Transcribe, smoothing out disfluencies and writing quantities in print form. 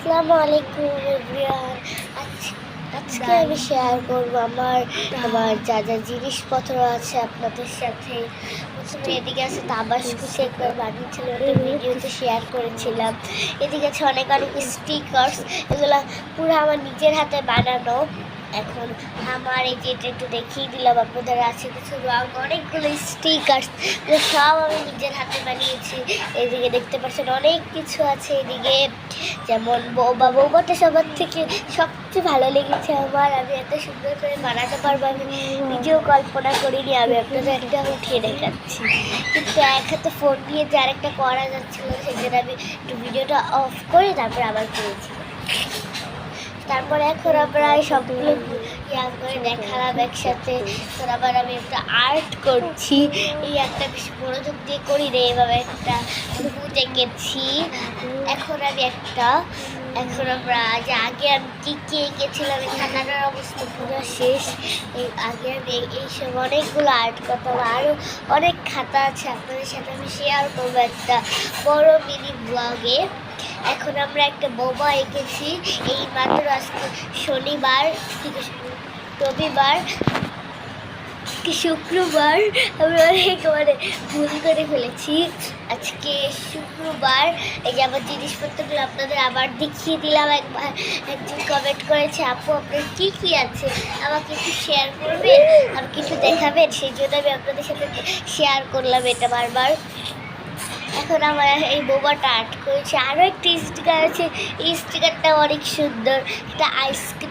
আসসালামু আলাইকুম এভরিওয়ান। আজকে আমি শেয়ার করবো আমার যা যা জিনিসপত্র আছে আপনাদের সাথে। প্রথমে এদিকে আছে তাবাস কুচি, একবার বানিয়েছিল, ওটা ভিডিওতে শেয়ার করেছিলাম। এদিকে আছে অনেক অনেক স্টিকার্স, এগুলো পুরো আমার নিজের হাতে বানানো। এখন আমার এই যে এটা একটু দেখিয়ে দিলাম আপনাদের, আছে কিছু রঙ, অনেকগুলো স্টিকার্স, সব আমি নিজের হাতে বানিয়েছি। এদিকে দেখতে পাচ্ছেন অনেক কিছু আছে। এদিকে যেমন বৌবাটা সবার থেকে সবচেয়ে ভালো লেগেছে আমার। আমি এত সুন্দর করে বানাতে পারবো আমি নিজেও কল্পনা করিনি। আমি আপনাদের একটা উঠিয়ে দেখাচ্ছি, কিন্তু এক হাতে ফোন নিয়ে যে আরেকটা করা যাচ্ছিল, সেই জন্য আমি একটু ভিডিওটা অফ করে তারপরে আবার করেছি। তারপরে এখন আমরা সবগুলো করে দেখালাম একসাথে। তো আবার আমি একটা আর্ট করছি, এই একটা বেশ মনোযোগ দিয়ে করি রে, এভাবে একটা ভূত এঁকেছি। এখন আমরা যে আগে আমি কি এঁকেছিলাম, এই থাকাটার অবস্থা পুরো শেষ। এই আগে আমি এইসব অনেকগুলো আর্ট করতাম, আরও অনেক খাতা আছে, আপনাদের সাথে আমি শেয়ার করবো একটা বড় মিনি ব্লগে। এখন আমরা একটা বোবা এঁকেছি, এই মাত্র আজকে শনিবার থেকে রবিবার কি শুক্রবার, আমি অনেক ভুল করে ফেলেছি। আজকে শুক্রবার। এই যে আমার জিনিসপত্রগুলো আপনাদের আবার দেখিয়ে দিলাম। একজন কমেন্ট করেছে, আপু আপনার কী আছে আমাকে একটু শেয়ার করবেন, আর কিছু দেখাবেন, সেই জন্য আমি আপনাদের সাথে শেয়ার করলাম এটা বারবার। এখন আমার এই বোবাটা আর্ট করেছে। আরও একটি স্টিকার আছে, এই স্টিকারটা অনেক সুন্দর, এটা আইসক্রিম